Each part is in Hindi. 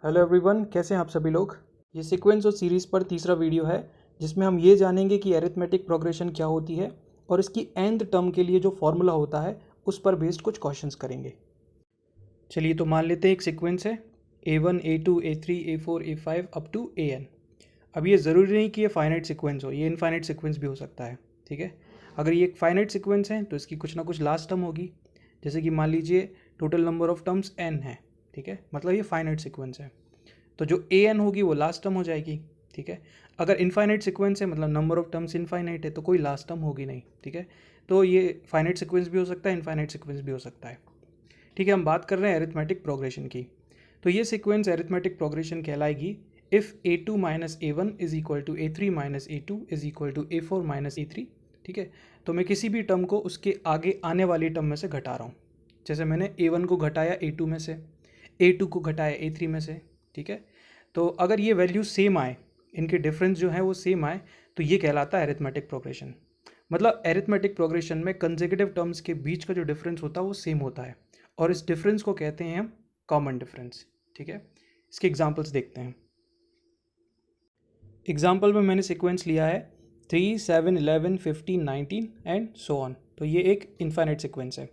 हेलो एवरीवन, कैसे हैं आप सभी लोग। ये सीक्वेंस और सीरीज़ पर तीसरा वीडियो है जिसमें हम ये जानेंगे कि अरिथमेटिक प्रोग्रेशन क्या होती है और इसकी nth टर्म के लिए जो फॉर्मूला होता है उस पर बेस्ड कुछ क्वेश्चंस करेंगे। चलिए तो मान लेते हैं एक सीक्वेंस है A1, A2, A3, A4, A5 up to AN। अब ये ज़रूरी नहीं कि ये फाइनाइट सीक्वेंस हो, ये इनफाइनाइट सीक्वेंस भी हो सकता है। ठीक है, अगर ये एक फाइनाइट सीक्वेंस है तो इसकी कुछ ना कुछ लास्ट टर्म होगी। जैसे कि मान लीजिए total number of terms n है। ठीक है, मतलब ये फाइनाइट सीक्वेंस है तो जो AN होगी वो लास्ट टर्म हो जाएगी। ठीक है, अगर इनफाइनाइट सीक्वेंस है मतलब नंबर ऑफ टर्म्स इनफाइनाइट है तो कोई लास्ट टर्म होगी नहीं। ठीक है, तो ये फाइनाइट सीक्वेंस भी हो सकता है, इनफाइनाइट सीक्वेंस भी हो सकता है। ठीक है, हम बात कर रहे हैं अरिथमेटिक प्रोग्रेशन की। तो ये सीक्वेंस अरिथमेटिक प्रोग्रेशन कहलाएगी if A2 minus A1 is equal to A3 minus A2 is equal to A4 minus A3। ठीक है, तो मैं किसी भी टर्म को उसके आगे आने वाली टर्म में से घटा रहा हूँ। जैसे मैंने A1 को घटाया A2 में से, A2 को घटाया A3 में से। ठीक है, तो अगर ये वैल्यू सेम आए, इनके डिफरेंस जो है वो सेम आए, तो ये कहलाता है अरिथमेटिक प्रोग्रेशन। मतलब अरिथमेटिक प्रोग्रेशन में कंसेक्यूटिव टर्म्स के बीच का जो डिफरेंस होता है वो सेम होता है और इस डिफरेंस को कहते हैं हम कॉमन डिफरेंस। ठीक है, इसके एग्जांपल्स देखते हैं। एग्जांपल में मैंने सीक्वेंस लिया है 3, 7, 11, 15, 19 एंड सो ऑन। तो ये एक इनफाइनाइट सीक्वेंस है।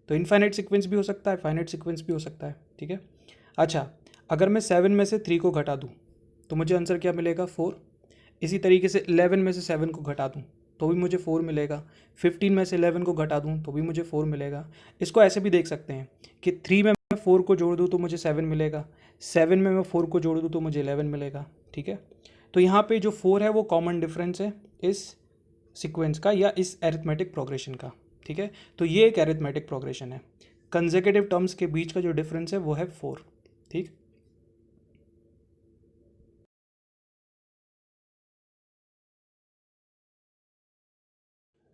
तो इनफाइनाइट सीक्वेंस भी हो सकता है, फाइनाइट सीक्वेंस भी हो सकता है। ठीक है, अच्छा, अगर मैं 7 में से 3 को घटा दूँ तो मुझे आंसर क्या मिलेगा? 4। इसी तरीके से 11 में से 7 को घटा दूँ तो भी मुझे 4 मिलेगा। 15 में से 11 को घटा दूँ तो भी मुझे 4 मिलेगा। इसको ऐसे भी देख सकते हैं कि 3 में मैं 4 को जोड़ दूँ तो मुझे 7 मिलेगा, 7 में मैं 4 को जोड़ दूँ तो मुझे 11 मिलेगा। ठीक है, तो यहाँ पे जो 4 है वो कॉमन डिफरेंस है इस सीक्वेंस का या इस अरिथमेटिक प्रोग्रेशन का। ठीक है, तो ये एक अरिथमेटिक प्रोग्रेशन है। कंसेक्यूटिव टर्म्स के बीच का जो डिफरेंस है वो है 4। ठीक,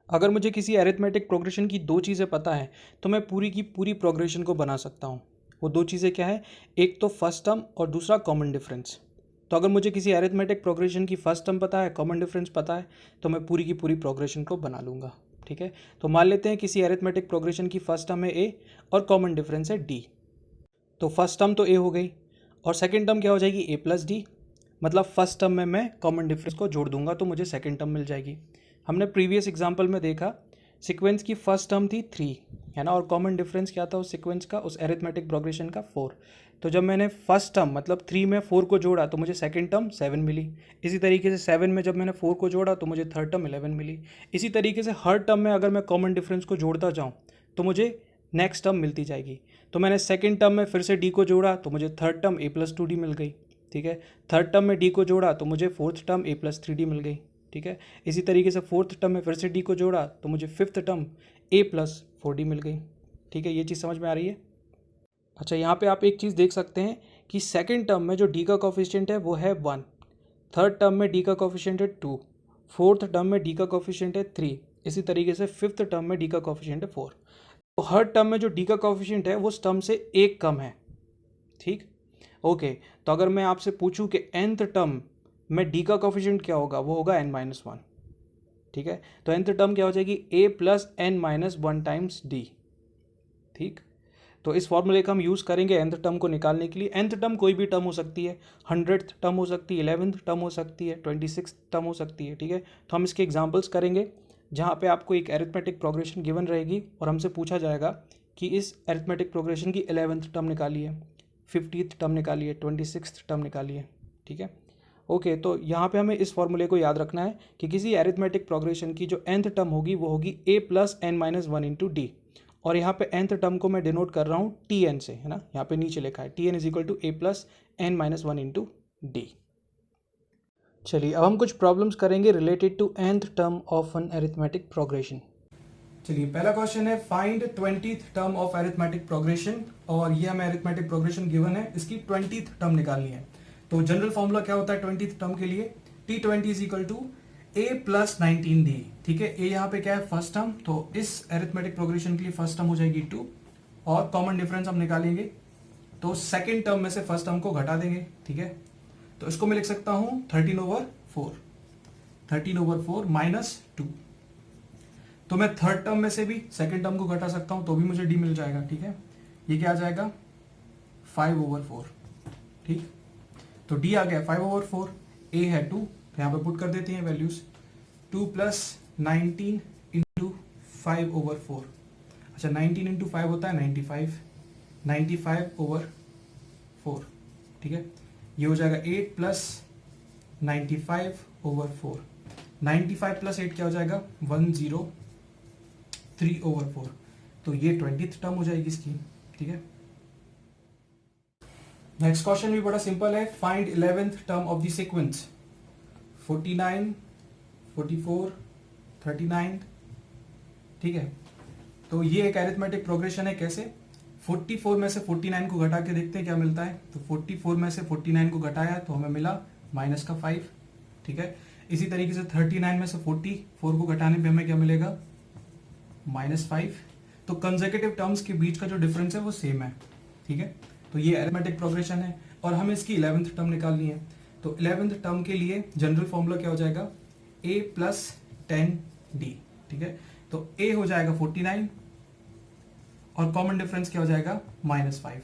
अगर मुझे किसी अरिथमेटिक प्रोग्रेशन की दो चीज़ें पता है तो मैं पूरी की पूरी प्रोग्रेशन को बना सकता हूँ। वो दो चीज़ें क्या है? एक तो फर्स्ट टर्म और दूसरा कॉमन डिफरेंस। तो अगर मुझे किसी अरिथमेटिक प्रोग्रेशन की फर्स्ट टर्म पता है, कॉमन डिफरेंस पता है, तो मैं पूरी की पूरी प्रोग्रेशन को बना लूँगा। ठीक है, तो मान लेते हैं किसी अरिथमेटिक प्रोग्रेशन की फर्स्ट टर्म है A और कॉमन डिफरेंस है D। तो फर्स्ट टर्म तो A हो गई और सेकेंड टर्म क्या हो जाएगी? A plus D. मतलब फर्स्ट टर्म में मैं कॉमन डिफरेंस को जोड़ दूंगा तो मुझे सेकेंड टर्म मिल जाएगी। हमने प्रीवियस एग्जांपल में देखा सीक्वेंस की फर्स्ट टर्म थी 3, है ना, और कॉमन डिफरेंस क्या था उस सीक्वेंस का, उस अरिथमेटिक प्रोग्रेशन का? 4। तो जब मैंने फर्स्ट टर्म मतलब 3 में 4 को जोड़ा तो मुझे सेकेंड टर्म 7 मिली। इसी तरीके से 7 में जब मैंने 4 को जोड़ा तो मुझे थर्ड टर्म 11 मिली। इसी तरीके से हर टर्म में अगर मैं कॉमन डिफरेंस को जोड़ता जाऊँ तो मुझे नेक्स्ट टर्म मिलती जाएगी। तो मैंने सेकेंड टर्म में फिर से डी को जोड़ा तो मुझे third term A plus 2D मिल गई। ठीक है, थर्ड टर्म में डी को जोड़ा तो मुझे fourth term A plus 3D मिल गई। ठीक है, इसी तरीके से फोर्थ टर्म में फिर से डी को जोड़ा तो मुझे fifth term A plus 4D मिल गई। ठीक है, ये चीज़ समझ में आ रही है? अच्छा, यहाँ पे आप एक चीज़ देख सकते हैं कि सेकेंड टर्म में जो डी का कोफिशिएंट है वो है 1, थर्ड टर्म में डी का कोफिशिएंट है 2, फोर्थ टर्म में डी का कोफिशिएंट है 3, इसी तरीके से फिफ्थ टर्म में डी का कोफिशिएंट है 4। तो हर टर्म में जो डी का कोफिशिएंट है वो उस टर्म से एक कम है। ठीक, ओके, तो अगर मैं आपसे पूछूं कि nth टर्म में डी का कोफिशिएंट क्या होगा, वो होगा n-1। ठीक है, तो nth टर्म क्या हो जाएगी? a plus n-1 times D. ठीक, तो इस फॉर्मूले का हम यूज़ करेंगे nth टर्म को निकालने के लिए। nth टर्म कोई भी टर्म हो सकती है, 100th टर्म हो सकती है, 11th टर्म हो सकती है, 26th टर्म हो सकती है। ठीक है, तो हम इसके एग्जांपल्स करेंगे जहाँ पे आपको एक अरिथमेटिक प्रोग्रेशन गिवन रहेगी और हमसे पूछा जाएगा कि इस अरिथमेटिक प्रोग्रेशन की 11th टर्म निकालिए, 50th टर्म निकालिए, 26th टर्म निकालिए। ठीक है, ओके, तो यहाँ पे हमें इस फॉर्मूले को याद रखना है कि किसी अरिथमेटिक प्रोग्रेशन की जो nth टर्म होगी वो होगी a plus n-1 into D. और यहाँ पे nth टर्म को मैं डिनोट कर रहा हूँ Tn से, है ना, यहाँ पे नीचे लिखा है Tn is equal to a plus n-1 into D. चलिए अब हम कुछ प्रॉब्लम्स करेंगे related to nth term of an arithmetic progression. चलिए पहला क्वेश्चन है find 20th term of arithmetic progression, और ये हमें अरिथमेटिक प्रोग्रेशन गिवन है, इसकी 20th टर्म निकालनी है। तो जनरल फॉर्मूला क्या होता है 20th टर्म के लिए? T20 is equal to a plus 19d। ठीक है, a यहाँ पे क्या है? फर्स्ट टर्म, तो इस अरिथमेटिक प्रोग्रेशन के लिए फर्स्ट टर्म हो जाएगी 2 और कॉमन डिफरेंस हम निकालेंगे तो सेकेंड टर्म में से फर्स्ट टर्म को घटा देंगे। ठीक है, तो इसको मैं लिख सकता हूं 13/4, 13/4 माइनस 2। तो मैं थर्ड टर्म में से भी सेकेंड टर्म को घटा सकता हूं तो भी मुझे डी मिल जाएगा। ठीक है, ये क्या आ जाएगा? 5/4। ठीक, तो डी आ गया 5/4, ए है 2, तो यहाँ पे पुट कर देते हैं वैल्यूज, 2 + 19 × 5/4। अच्छा 19 × 5 होता है 95, 95/4, ठीक है। ये हो जाएगा 8 + 95/4, 95 + 8 क्या हो जाएगा 103/4, तो ये 20th टर्म हो जाएगी इसकी, ठीक है। नेक्स्ट क्वेश्चन भी बड़ा सिंपल है, find 11th term of the sequence 49, 44, 39, ठीक है। तो ये एक अरिथमेटिक प्रोग्रेशन है, कैसे 44 में से 49 को घटा के देखते हैं क्या मिलता है। तो 44 में से 49 को घटाया तो हमें मिला -5, ठीक है। इसी तरीके से 39 में से 44 को घटाने पे हमें क्या मिलेगा -5। तो कंसेक्यूटिव टर्म्स के बीच का जो डिफरेंस है वो सेम है, ठीक है। तो ये अरिथमेटिक प्रोग्रेशन है और हमें इसकी 11th टर्म निकालनी है। तो 11th टर्म के लिए जनरल फॉर्मूला क्या हो जाएगा a + 10d, ठीक है। तो a हो जाएगा 49 और कॉमन डिफरेंस क्या हो जाएगा -5।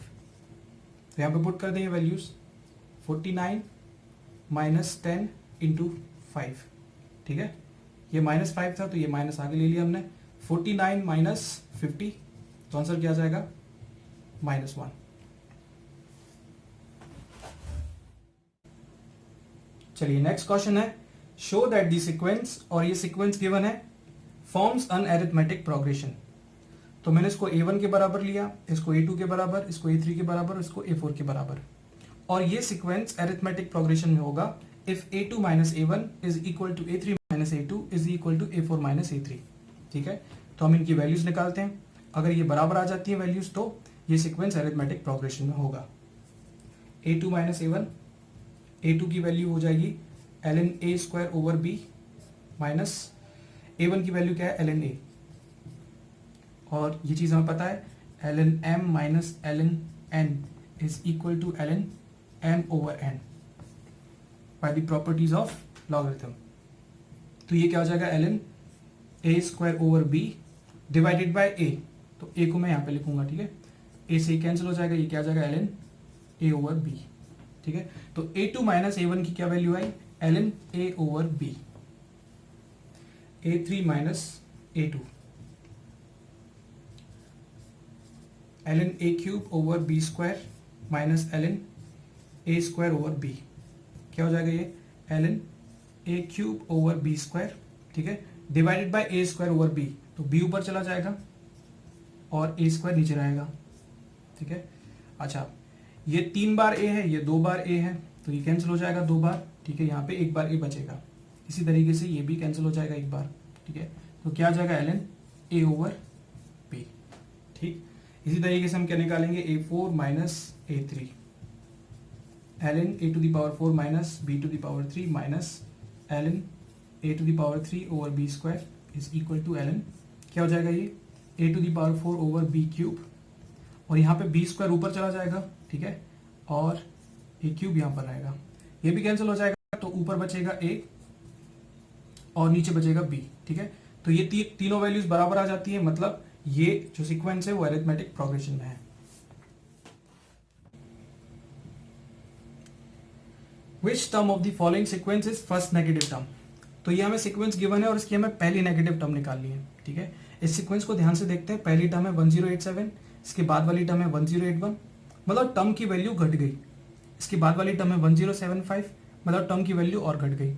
तो यहाँ पे पुट कर देंगे वैल्यूज, 49 - 10 × 5, ठीक है। ये -5 था तो ये माइनस आगे ले लिया हमने, 49 - 50, तो आंसर क्या आ जाएगा -1। चलिए नेक्स्ट क्वेश्चन है, शो दैट दी सीक्वेंस, और ये सीक्वेंस गिवन है, फॉर्म्स एन अरिथमेटिक प्रोग्रेशन। तो मैंने इसको a1 के बराबर लिया, इसको a2 के बराबर, इसको a3 के बराबर, इसको a4 के बराबर, और ये सीक्वेंस अरिथमेटिक प्रोग्रेशन में होगा if a2 - a1 is equal to a3 - a2 is equal to a4 - a3, ठीक है। तो हम इनकी वैल्यूज निकालते हैं, अगर ये बराबर आ जाती है वैल्यूज तो ये सीक्वेंस अरिथमेटिक प्रोग्रेशन में होगा। a2 - a1, a2 की वैल्यू हो जाएगी ln a² b minus a1 की वैल्यू क्या है ln a, और ये चीज हमें पता है ln m - ln n is equal to ln m/n by the properties of logarithm. तो ये क्या हो जाएगा ln a² b divided by a, तो a को मैं यहाँ पे लिखूंगा, ठीक है। a से कैंसिल हो जाएगा, ये क्या हो जाएगा ln a/b, ठीक है। तो a2 - a1 की क्या वैल्यू आई ln a/b, a3 - a2 ln a³/b² minus ln a² b, क्या हो जाएगा ये ln a³/b², ठीक है, डिवाइडेड बाय a² b, तो b ऊपर चला जाएगा और a² नीचे रहेगा, ठीक है। अच्छा ये 3 बार a है, ये 2 बार a है, तो ये कैंसिल हो जाएगा 2 बार, ठीक है। यहाँ पे 1 बार a बचेगा, इसी तरीके से ये भी कैंसिल हो जाएगा 1 बार, ठीक है। तो क्या आ जाएगा ln a/b, ठीक। इसी तरीके से हम क्या निकालेंगे a4 - a3 ln a⁴ minus b⁴ minus ln a⁴/b² is equal to ln क्या हो जाएगा ये a⁴/b³ और यहाँ पे b² ऊपर चला जाएगा, ठीक है, और a³ यहाँ पर रहेगा, ये भी कैंसिल हो जाएगा, तो ऊपर बचेगा a और नीचे बचेगा b, ठीक है। तो ये तीनों वैल्यूज बराबर आ जाती है, मतलब ये जो सीक्वेंस है वो अरिथमेटिक प्रोग्रेशन में है। Which term of the following sequence is first negative term. तो ये हमें सीक्वेंस गिवन है और इसकी हमें पहली नेगेटिव टर्म निकालनी है, ठीक है। इस सीक्वेंस को ध्यान से देखते हैं, पहली टर्म है 1087, इसके बाद वाली टर्म है 1081, मतलब टर्म की वैल्यू घट गई। इसके बाद वाली टर्म है 1075, मतलब टर्म की वैल्यू और घट गई।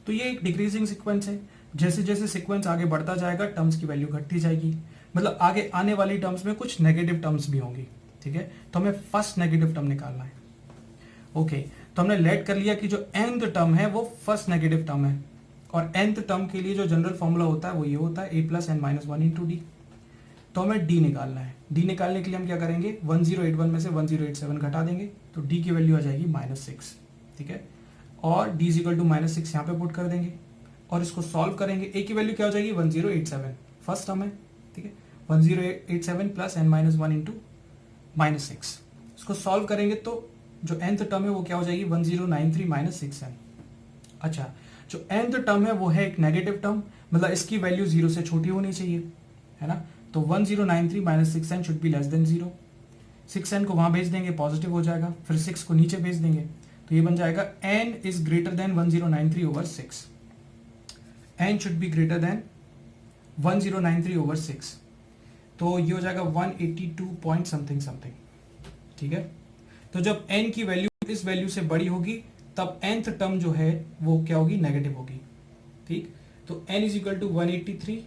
तो ये एक डिक्रीजिंग सीक्वेंस है, जैसे जैसे सीक्वेंस आगे बढ़ता जाएगा टर्म्स की वैल्यू घटती जाएगी, मतलब आगे आने वाली टर्म्स में कुछ नेगेटिव टर्म्स भी होंगी, ठीक है। तो हमें फर्स्ट नेगेटिव टर्म निकालना है। ओके, तो हमने लेट कर लिया कि जो nth टर्म है वो फर्स्ट नेगेटिव टर्म है, और nth टर्म के लिए जो जनरल फॉर्मूला होता है वो ये होता है a + n - 1 × d। तो हमें d निकालना है। d निकालने के लिए हम क्या करेंगे 1081 में से 1087 घटा देंगे, तो d की वैल्यू आ जाएगी -6, ठीक है। और d = -6 यहाँ पे पुट कर देंगे और इसको सॉल्व करेंगे। a की वैल्यू क्या हो जाएगी 1087, फर्स्ट टर्म है, ठीक है। 1087 + n - 1 × -6, इसको सॉल्व करेंगे तो जो nth टर्म है वो क्या हो जाएगी 1093 - 6n। अच्छा, जो nth टर्म है वो है एक नेगेटिव टर्म, मतलब इसकी वैल्यू 0 से छोटी होनी चाहिए, है ना। तो 1093 - 6n should be less than 0। 6n को वहां भेज देंगे, पॉजिटिव हो जाएगा, फिर 6 को नीचे भेज देंगे, तो तो ये बन जाएगा n is greater than 1093 over 6, n should be greater than 1093 over 6, तो ये हो जाएगा 182 पॉइंट समथिंग समथिंग, ठीक है। तो जब n की वैल्यू इस वैल्यू से बड़ी होगी तब nth टर्म जो है वो क्या होगी, नेगेटिव होगी, ठीक। तो n इज इक्वल टू 183,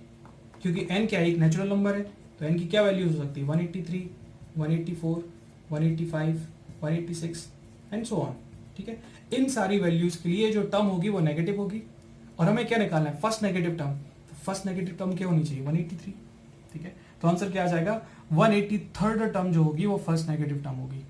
क्योंकि n क्या है, एक नेचुरल नंबर है, तो n की क्या वैल्यू हो सकती है, 183, 184, 185, 186 एंड सो ऑन, ठीक है। इन सारी वैल्यूज के लिए जो टर्म होगी वो नेगेटिव होगी, और हमें क्या निकालना है, फर्स्ट नेगेटिव टर्म। तो फर्स्ट नेगेटिव टर्म क्या होनी चाहिए, 183, ठीक है। तो आंसर क्या आ जाएगा, 183rd टर्म जो होगी वो फर्स्ट नेगेटिव टर्म होगी।